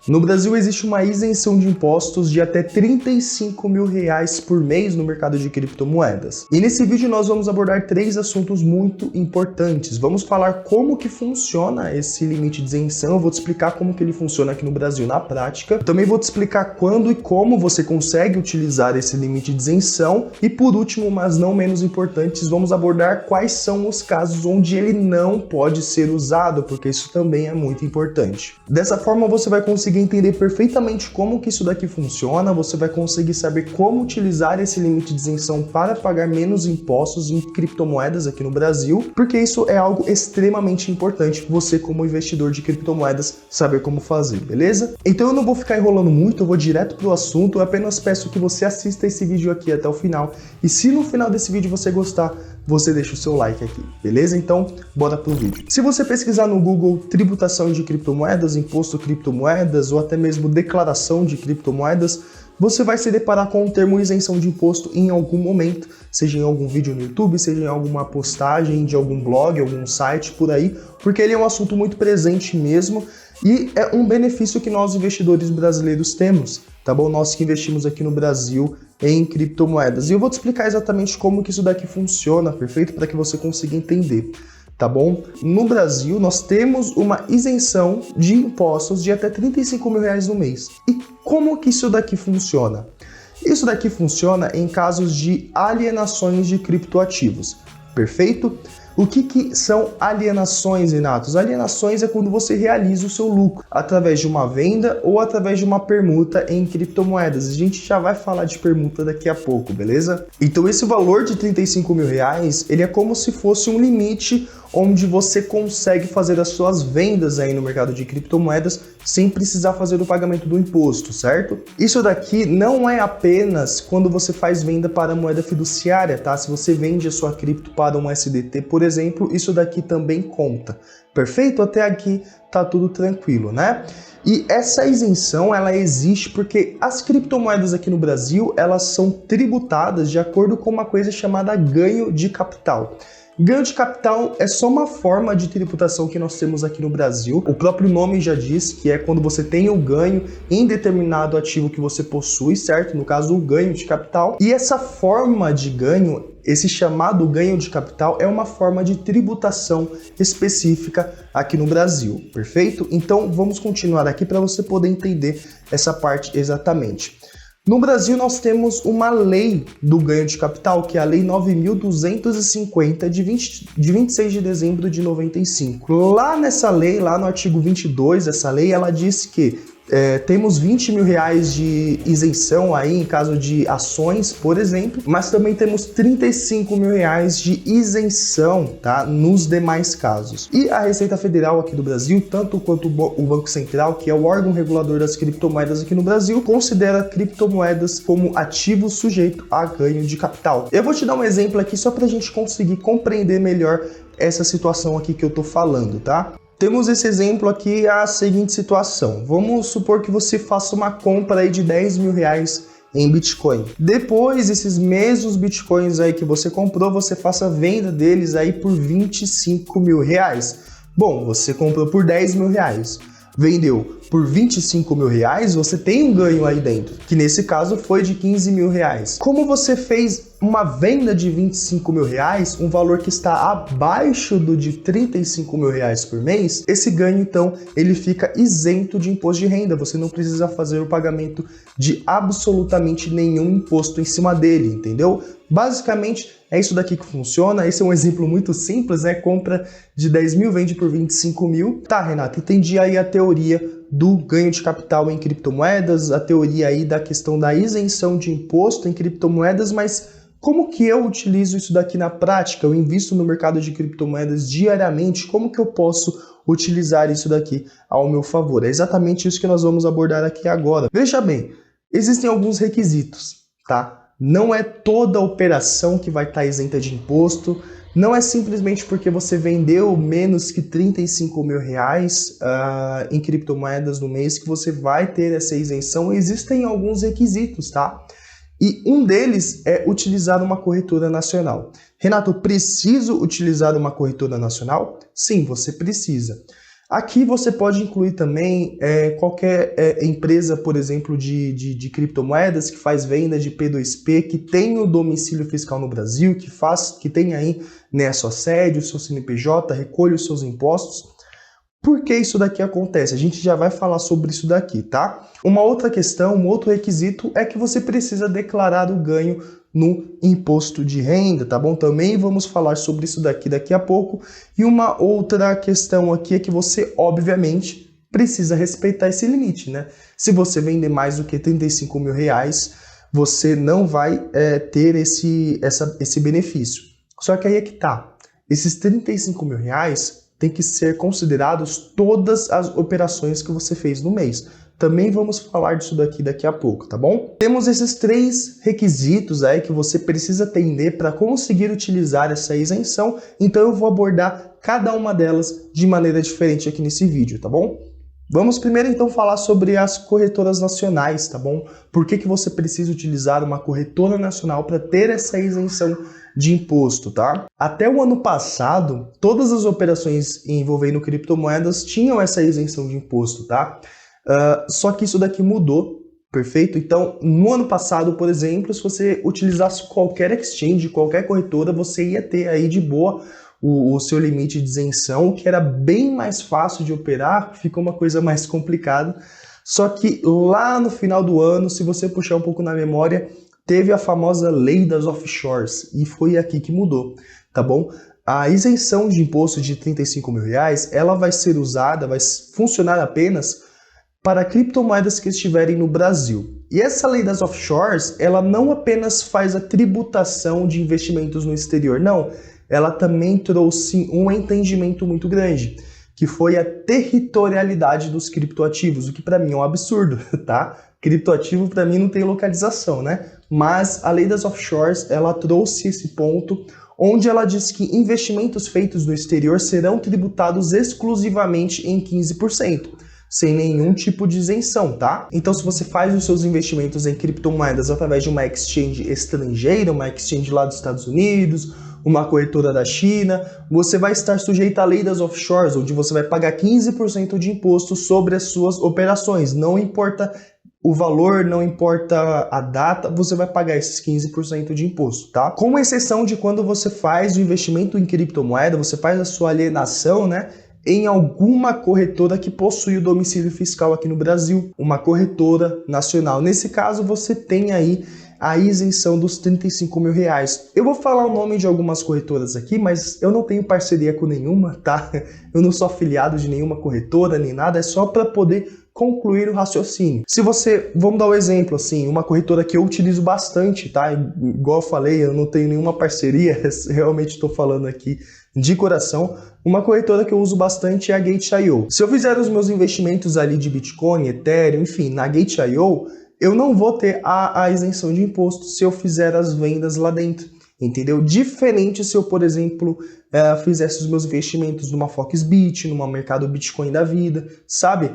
No Brasil existe uma isenção de impostos de até R$35 mil por mês no mercado de criptomoedas. E nesse vídeo nós vamos abordar 3 assuntos muito importantes. Vamos falar como que funciona esse limite de isenção, eu vou te explicar como que ele funciona aqui no Brasil na prática. Também vou te explicar quando e como você consegue utilizar esse limite de isenção. E por último, mas não menos importante, vamos abordar quais são os casos onde ele não pode ser usado, porque isso também é muito importante. Dessa forma você vai conseguir entender perfeitamente como que isso daqui funciona, você vai conseguir saber como utilizar esse limite de isenção para pagar menos impostos em criptomoedas aqui no Brasil, porque isso é algo extremamente importante você como investidor de criptomoedas saber como fazer, beleza? Então eu não vou ficar enrolando muito, eu vou direto pro assunto, eu apenas peço que você assista esse vídeo aqui até o final, e se no final desse vídeo você gostar, você deixa o seu like aqui, beleza? Então, bora pro vídeo. Se você pesquisar no Google tributação de criptomoedas, imposto criptomoedas ou até mesmo declaração de criptomoedas, você vai se deparar com o termo isenção de imposto em algum momento, seja em algum vídeo no YouTube, seja em alguma postagem de algum blog, algum site por aí, porque ele é um assunto muito presente mesmo e é um benefício que nós investidores brasileiros temos, tá bom? Nós que investimos aqui no Brasil em criptomoedas. E eu vou te explicar exatamente como que isso daqui funciona, perfeito? Para que você consiga entender, tá bom? No Brasil, nós temos uma isenção de impostos de até R$35 mil no mês. E como que isso daqui funciona? Isso daqui funciona em casos de alienações de criptoativos, perfeito? O que são alienações, Renato? Alienações é quando você realiza o seu lucro através de uma venda ou através de uma permuta em criptomoedas. A gente já vai falar de permuta daqui a pouco, beleza? Então esse valor de R$35 mil, ele é como se fosse um limite onde você consegue fazer as suas vendas aí no mercado de criptomoedas sem precisar fazer o pagamento do imposto, certo? Isso daqui não é apenas quando você faz venda para moeda fiduciária, tá? Se você vende a sua cripto para um SDT, por exemplo, isso daqui também conta. Perfeito? Até aqui tá tudo tranquilo, né? E essa isenção, ela existe porque as criptomoedas aqui no Brasil, elas são tributadas de acordo com uma coisa chamada ganho de capital. Ganho de capital é só uma forma de tributação que nós temos aqui no Brasil. O próprio nome já diz que é quando você tem o ganho em determinado ativo que você possui, certo? No caso, o ganho de capital. E essa forma de ganho, esse chamado ganho de capital, é uma forma de tributação específica aqui no Brasil, perfeito? Então, vamos continuar aqui para você poder entender essa parte exatamente. No Brasil, nós temos uma lei do ganho de capital, que é a Lei 9.250, de 26 de dezembro de 95. Lá nessa lei, lá no artigo 22 dessa lei, ela diz que temos R$20 mil de isenção aí em caso de ações, por exemplo, mas também temos R$35 mil de isenção, tá? Nos demais casos. E a Receita Federal aqui do Brasil, tanto quanto o Banco Central, que é o órgão regulador das criptomoedas aqui no Brasil, considera criptomoedas como ativo sujeito a ganho de capital. Eu vou te dar um exemplo aqui só para a gente conseguir compreender melhor essa situação aqui que eu tô falando, tá? Temos esse exemplo aqui, a seguinte situação. Vamos supor que você faça uma compra aí de R$10 mil em Bitcoin. Depois, esses mesmos Bitcoins aí que você comprou, você faça a venda deles aí por R$25 mil. Bom, você comprou por R$10 mil, vendeu por R$25 mil, você tem um ganho aí dentro, que nesse caso foi de R$15 mil. Como você fez uma venda de R$25 mil, um valor que está abaixo do de R$35 mil por mês, esse ganho então ele fica isento de imposto de renda, você não precisa fazer o pagamento de absolutamente nenhum imposto em cima dele, entendeu? Basicamente é isso daqui que funciona, esse é um exemplo muito simples, né? Compra de 10 mil, vende por 25 mil. Tá, Renato, entendi aí a teoria do ganho de capital em criptomoedas, a teoria aí da questão da isenção de imposto em criptomoedas, mas como que eu utilizo isso daqui na prática? Eu invisto no mercado de criptomoedas diariamente, como que eu posso utilizar isso daqui ao meu favor? É exatamente isso que nós vamos abordar aqui agora. Veja bem, existem alguns requisitos, tá? Não é toda operação que vai estar isenta de imposto, não é simplesmente porque você vendeu menos que R$35 mil em criptomoedas no mês que você vai ter essa isenção. Existem alguns requisitos, tá? E um deles é utilizar uma corretora nacional. Renato, preciso utilizar uma corretora nacional? Sim, você precisa. Aqui você pode incluir também qualquer empresa, por exemplo, de criptomoedas que faz venda de P2P, que tem o domicílio fiscal no Brasil, que tem aí, né, a sua sede, o seu CNPJ, recolhe os seus impostos. Por que isso daqui acontece? A gente já vai falar sobre isso daqui, tá? Uma outra questão, um outro requisito é que você precisa declarar o ganho no imposto de renda, tá bom? Também vamos falar sobre isso daqui a pouco. E uma outra questão aqui é que você, obviamente, precisa respeitar esse limite, né? Se você vender mais do que 35 mil reais, você não vai ter esse benefício. Só que aí é que tá. Esses 35 mil reais tem que ser considerados todas as operações que você fez no mês. Também vamos falar disso daqui a pouco, tá bom? Temos esses 3 requisitos aí que você precisa atender para conseguir utilizar essa isenção, então eu vou abordar cada uma delas de maneira diferente aqui nesse vídeo, tá bom? Vamos primeiro então falar sobre as corretoras nacionais, tá bom? Por que você precisa utilizar uma corretora nacional para ter essa isenção de imposto, tá? Até o ano passado, todas as operações envolvendo criptomoedas tinham essa isenção de imposto, tá? Só que isso daqui mudou, perfeito? Então, no ano passado, por exemplo, se você utilizasse qualquer exchange, qualquer corretora, você ia ter aí de boa o seu limite de isenção, que era bem mais fácil de operar, ficou uma coisa mais complicada. Só que lá no final do ano, se você puxar um pouco na memória, teve a famosa lei das offshores, e foi aqui que mudou, tá bom? A isenção de imposto de 35 mil reais, ela vai ser usada, vai funcionar apenas para criptomoedas que estiverem no Brasil. E essa lei das offshores, ela não apenas faz a tributação de investimentos no exterior, não. Ela também trouxe um entendimento muito grande, que foi a territorialidade dos criptoativos, o que para mim é um absurdo, tá? Criptoativo para mim não tem localização, né? Mas a lei das offshores, ela trouxe esse ponto onde ela diz que investimentos feitos no exterior serão tributados exclusivamente em 15%. Sem nenhum tipo de isenção, tá? Então, se você faz os seus investimentos em criptomoedas através de uma exchange estrangeira, uma exchange lá dos Estados Unidos, uma corretora da China, você vai estar sujeito à lei das offshores, onde você vai pagar 15% de imposto sobre as suas operações. Não importa o valor, não importa a data, você vai pagar esses 15% de imposto, tá? Com exceção de quando você faz o investimento em criptomoeda, você faz a sua alienação, né, em alguma corretora que possui o domicílio fiscal aqui no Brasil, uma corretora nacional. Nesse caso, você tem aí a isenção dos 35 mil reais. Eu vou falar o nome de algumas corretoras aqui, mas eu não tenho parceria com nenhuma, tá? Eu não sou afiliado de nenhuma corretora, nem nada, é só para poder concluir o raciocínio. Se você, vamos dar um exemplo assim, uma corretora que eu utilizo bastante, tá? Igual eu falei, eu não tenho nenhuma parceria, realmente estou falando aqui de coração. Uma corretora que eu uso bastante é a Gate.io. Se eu fizer os meus investimentos ali de Bitcoin, Ethereum, enfim, na Gate.io, eu não vou ter a isenção de imposto se eu fizer as vendas lá dentro, entendeu? Diferente se eu, por exemplo, fizesse os meus investimentos numa Foxbit, numa Mercado Bitcoin da vida, sabe?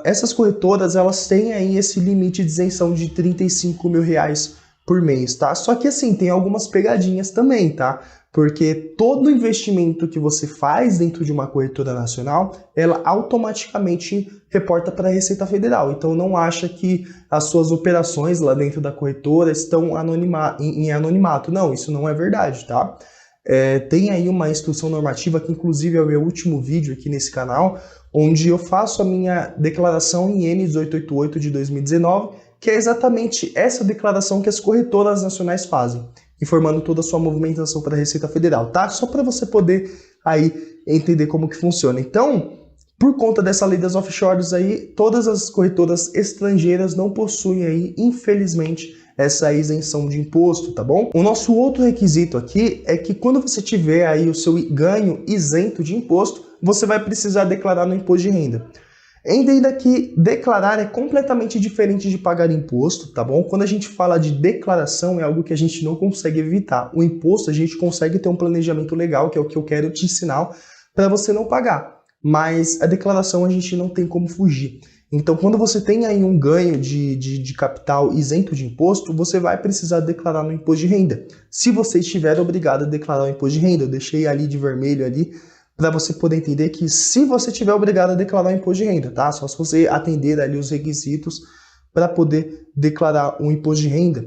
Essas corretoras, elas têm aí esse limite de isenção de 35 mil reais por mês, tá? Só que assim, tem algumas pegadinhas também, tá? Porque todo investimento que você faz dentro de uma corretora nacional, ela automaticamente reporta para a Receita Federal. Então não acha que as suas operações lá dentro da corretora estão em anonimato. Não, isso não é verdade, tá? Tem aí uma instrução normativa, que inclusive é o meu último vídeo aqui nesse canal, onde eu faço a minha declaração em N 1888 de 2019, que é exatamente essa declaração que as corretoras nacionais fazem, informando toda a sua movimentação para a Receita Federal, tá? Só para você poder aí entender como que funciona. Então, por conta dessa lei das offshores aí, todas as corretoras estrangeiras não possuem aí, infelizmente, essa isenção de imposto, tá bom? O nosso outro requisito aqui é que quando você tiver aí o seu ganho isento de imposto, você vai precisar declarar no imposto de renda. Ainda que declarar é completamente diferente de pagar imposto, tá bom? Quando a gente fala de declaração, é algo que a gente não consegue evitar. O imposto, a gente consegue ter um planejamento legal, que é o que eu quero te ensinar, para você não pagar. Mas a declaração a gente não tem como fugir. Então, quando você tem aí um ganho de capital isento de imposto, você vai precisar declarar no imposto de renda. Se você estiver obrigado a declarar o imposto de renda, eu deixei ali de vermelho ali, para você poder entender que se você tiver obrigado a declarar o imposto de renda, tá? Só se você atender ali os requisitos para poder declarar um imposto de renda.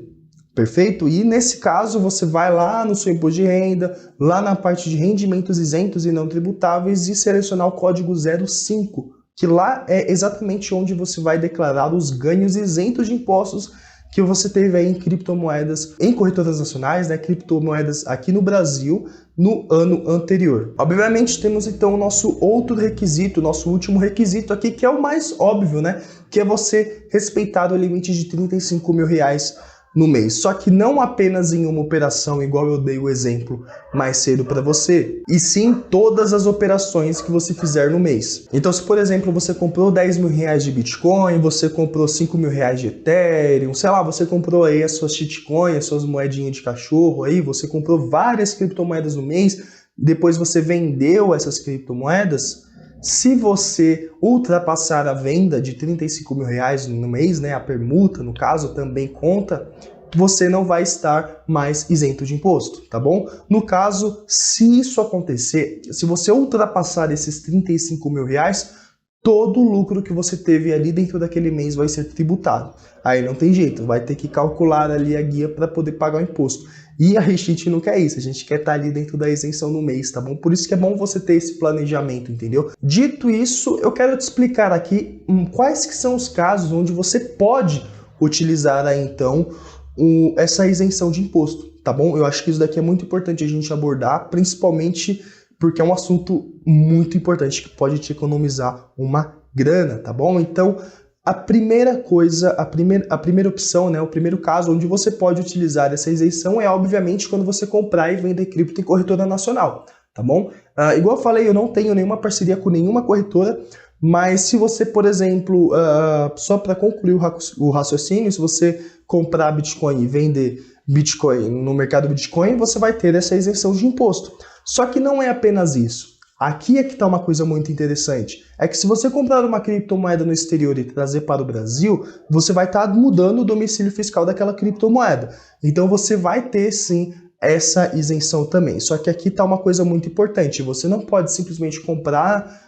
Perfeito? E nesse caso você vai lá no seu imposto de renda, lá na parte de rendimentos isentos e não tributáveis e selecionar o código 05, que lá é exatamente onde você vai declarar os ganhos isentos de impostos que você teve aí em criptomoedas, em corretoras nacionais, né, criptomoedas aqui no Brasil, no ano anterior. Obviamente temos então o nosso outro requisito, nosso último requisito aqui, que é o mais óbvio, né, que é você respeitar o limite de R$35 mil no mês. Só que não apenas em uma operação, igual eu dei o exemplo mais cedo para você, e sim todas as operações que você fizer no mês. Então, se por exemplo você comprou R$10 mil de Bitcoin, você comprou R$5 mil de Ethereum, sei lá, você comprou aí as suas shitcoins, as suas moedinhas de cachorro aí, você comprou várias criptomoedas no mês, depois você vendeu essas criptomoedas. Se você ultrapassar a venda de R$35 mil no mês, né, a permuta, no caso, também conta, você não vai estar mais isento de imposto, tá bom? No caso, se isso acontecer, se você ultrapassar esses R$35 mil, todo o lucro que você teve ali dentro daquele mês vai ser tributado. Aí não tem jeito, vai ter que calcular ali a guia para poder pagar o imposto. E a gente não quer isso, a gente quer estar ali dentro da isenção no mês, tá bom? Por isso que é bom você ter esse planejamento, entendeu? Dito isso, eu quero te explicar aqui quais que são os casos onde você pode utilizar aí, então, essa isenção de imposto, tá bom? Eu acho que isso daqui é muito importante a gente abordar, principalmente porque é um assunto muito importante que pode te economizar uma grana, tá bom? Então, a primeira coisa, a primeira opção, né, o primeiro caso onde você pode utilizar essa isenção é, obviamente, quando você comprar e vender cripto em corretora nacional, tá bom? Igual eu falei, eu não tenho nenhuma parceria com nenhuma corretora, mas se você, por exemplo, só para concluir o raciocínio, se você comprar Bitcoin e vender Bitcoin no mercado Bitcoin, você vai ter essa isenção de imposto. Só que não é apenas isso. Aqui é que está uma coisa muito interessante, é que se você comprar uma criptomoeda no exterior e trazer para o Brasil, você vai estar mudando o domicílio fiscal daquela criptomoeda. Então você vai ter sim essa isenção também. Só que aqui está uma coisa muito importante, você não pode simplesmente comprar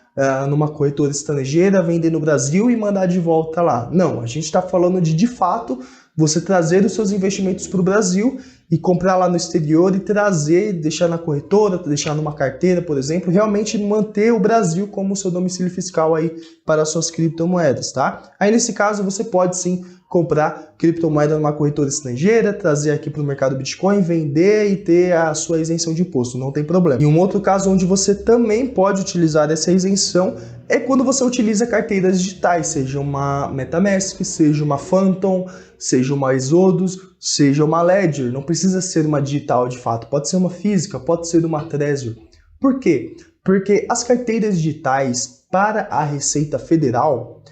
numa corretora estrangeira, vender no Brasil e mandar de volta lá. Não, a gente está falando de fato, você trazer os seus investimentos para o Brasil e comprar lá no exterior e trazer, deixar na corretora, deixar numa carteira, por exemplo, realmente manter o Brasil como seu domicílio fiscal aí para as suas criptomoedas, tá? Aí nesse caso você pode sim comprar criptomoeda numa corretora estrangeira, trazer aqui para o mercado Bitcoin, vender e ter a sua isenção de imposto, não tem problema. E um outro caso onde você também pode utilizar essa isenção é quando você utiliza carteiras digitais, seja uma MetaMask, seja uma Phantom, seja uma Exodus, seja uma Ledger. Não precisa ser uma digital de fato, pode ser uma física, pode ser uma Trezor. Por quê? Porque as carteiras digitais para a Receita Federal,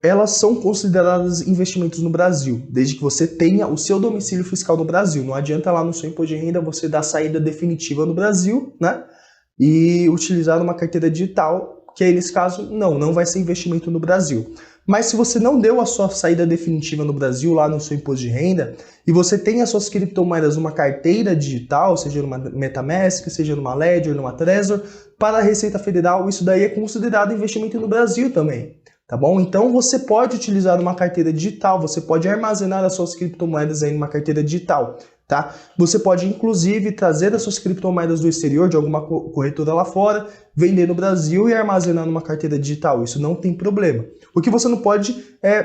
elas são consideradas investimentos no Brasil, desde que você tenha o seu domicílio fiscal no Brasil. Não adianta lá no seu imposto de renda você dar saída definitiva no Brasil, né? E utilizar uma carteira digital, que aí nesse caso não vai ser investimento no Brasil. Mas se você não deu a sua saída definitiva no Brasil, lá no seu imposto de renda, e você tem as suas criptomoedas numa carteira digital, seja numa MetaMask, seja numa Ledger, numa Trezor, para a Receita Federal, isso daí é considerado investimento no Brasil também. Tá bom? Então você pode utilizar uma carteira digital, você pode armazenar as suas criptomoedas aí numa carteira digital, tá? Você pode inclusive trazer as suas criptomoedas do exterior, de alguma corretora lá fora, vender no Brasil e armazenar numa carteira digital, isso não tem problema. O que você não pode é,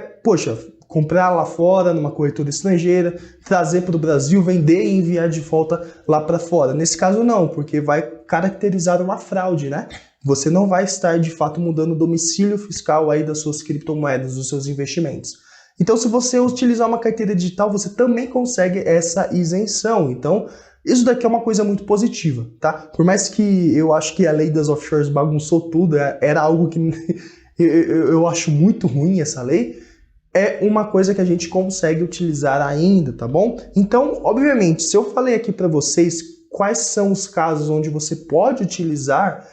comprar lá fora, numa corretora estrangeira, trazer para o Brasil, vender e enviar de volta lá para fora. Nesse caso não, porque vai caracterizar uma fraude, né? Você não vai estar, de fato, mudando o domicílio fiscal aí das suas criptomoedas, dos seus investimentos. Então, se você utilizar uma carteira digital, você também consegue essa isenção. Então, isso daqui é uma coisa muito positiva, tá? Por mais que eu acho que a lei das offshores bagunçou tudo, era algo que eu acho muito ruim essa lei, é uma coisa que a gente consegue utilizar ainda, tá bom? Então, obviamente, se eu falei aqui para vocês quais são os casos onde você pode utilizar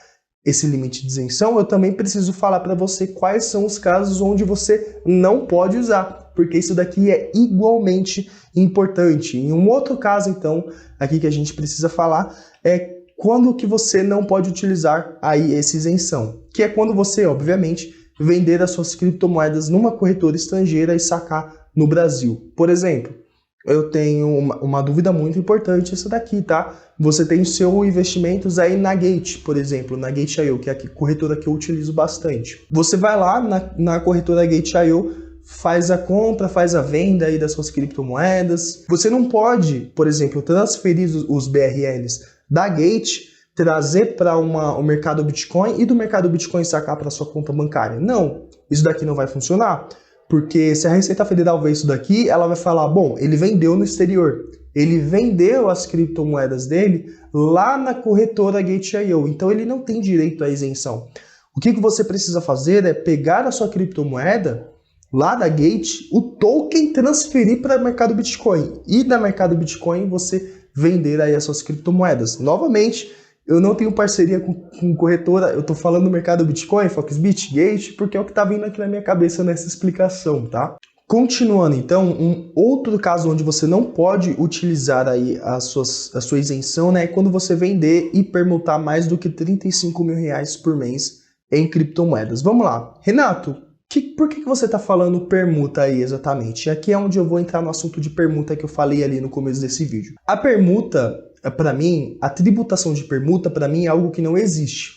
esse limite de isenção, eu também preciso falar para você quais são os casos onde você não pode usar, porque isso daqui é igualmente importante. Em um outro caso, então, aqui que a gente precisa falar é quando que você não pode utilizar aí essa isenção? Que é quando você, obviamente, vender as suas criptomoedas numa corretora estrangeira e sacar no Brasil. Por exemplo, eu tenho uma dúvida muito importante essa daqui, tá? Você tem seus investimentos aí na Gate, por exemplo, na Gate.io, que é a corretora que eu utilizo bastante. Você vai lá na corretora Gate.io, faz a compra, faz a venda aí das suas criptomoedas. Você não pode, por exemplo, transferir os BRLs da Gate, trazer para o mercado Bitcoin e do mercado Bitcoin sacar para sua conta bancária. Não, isso daqui não vai funcionar. Porque se a Receita Federal ver isso daqui, ela vai falar, bom, ele vendeu no exterior. Ele vendeu as criptomoedas dele lá na corretora Gate.io. Então ele não tem direito à isenção. O que você precisa fazer é pegar a sua criptomoeda lá da Gate, o token transferir para o mercado Bitcoin. E da mercado Bitcoin você vender aí as suas criptomoedas. Novamente, eu não tenho parceria com corretora, eu tô falando do mercado Bitcoin, Foxbit, Gate, porque é o que tá vindo aqui na minha cabeça nessa explicação, tá? Continuando, então, um outro caso onde você não pode utilizar aí a sua isenção, né, é quando você vender e permutar mais do que 35 mil reais por mês em criptomoedas. Vamos lá. Renato, por que você tá falando permuta aí exatamente? Aqui é onde eu vou entrar no assunto de permuta que eu falei ali no começo desse vídeo. A permuta, para mim, a tributação de permuta, para mim, é algo que não existe.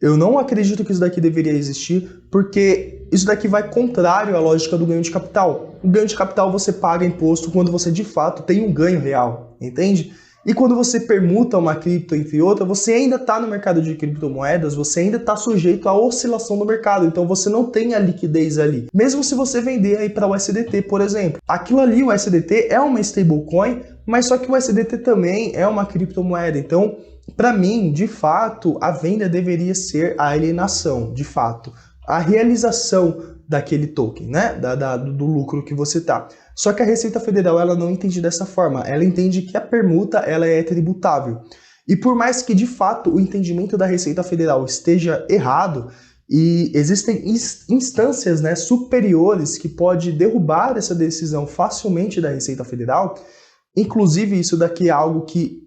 Eu não acredito que isso daqui deveria existir, porque isso daqui vai contrário à lógica do ganho de capital. O ganho de capital você paga imposto quando você de fato tem um ganho real, entende? E quando você permuta uma cripto entre outra, você ainda está no mercado de criptomoedas, você ainda está sujeito à oscilação do mercado, então você não tem a liquidez ali. Mesmo se você vender aí para o USDT, por exemplo. Aquilo ali, o USDT, é uma stablecoin, mas só que o USDT também é uma criptomoeda. Então, para mim, de fato, a venda deveria ser a alienação, de fato. A realização daquele token, né? Do lucro que você tá. Só que a Receita Federal, ela não entende dessa forma. Ela entende que a permuta, ela é tributável. E por mais que, de fato, o entendimento da Receita Federal esteja errado, e existem instâncias, né, superiores que podem derrubar essa decisão facilmente da Receita Federal, inclusive isso daqui é algo que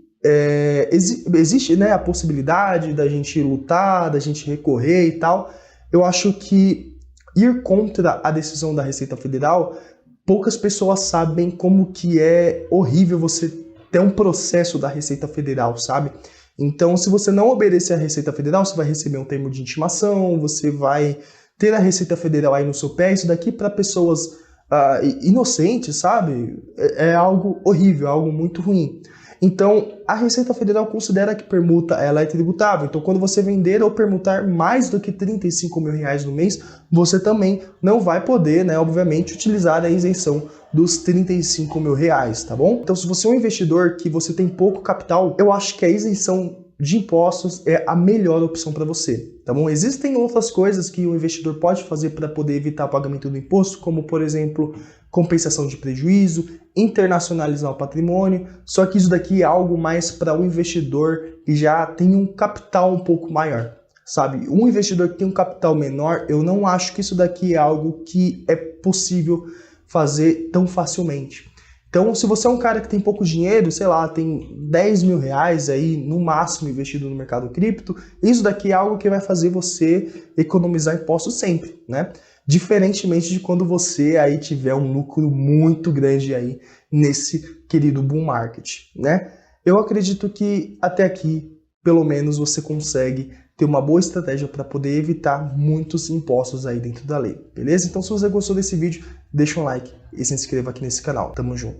existe, né, a possibilidade da gente lutar, da gente recorrer e tal. Eu acho que ir contra a decisão da Receita Federal, poucas pessoas sabem como que é horrível você ter um processo da Receita Federal, sabe? Então, se você não obedecer à Receita Federal, você vai receber um termo de intimação, você vai ter a Receita Federal aí no seu pé. Isso daqui para pessoas inocentes, sabe? É algo horrível, é algo muito ruim. Então, a Receita Federal considera que permuta ela é tributável. Então, quando você vender ou permutar mais do que 35 mil reais no mês, você também não vai poder, né, obviamente, utilizar a isenção dos 35 mil reais, tá bom? Então, se você é um investidor que você tem pouco capital, eu acho que a isenção de impostos é a melhor opção para você, tá bom? Existem outras coisas que o investidor pode fazer para poder evitar o pagamento do imposto, como, por exemplo, compensação de prejuízo, internacionalizar o patrimônio, só que isso daqui é algo mais para o investidor que já tem um capital um pouco maior, sabe? Um investidor que tem um capital menor, eu não acho que isso daqui é algo que é possível fazer tão facilmente. Então, se você é um cara que tem pouco dinheiro, sei lá, tem 10 mil reais aí no máximo investido no mercado cripto, isso daqui é algo que vai fazer você economizar impostos sempre, né? Diferentemente de quando você aí tiver um lucro muito grande aí nesse querido bull market, né? Eu acredito que até aqui, pelo menos, você consegue ter uma boa estratégia para poder evitar muitos impostos aí dentro da lei, beleza? Então, se você gostou desse vídeo, deixa um like e se inscreva aqui nesse canal. Tamo junto!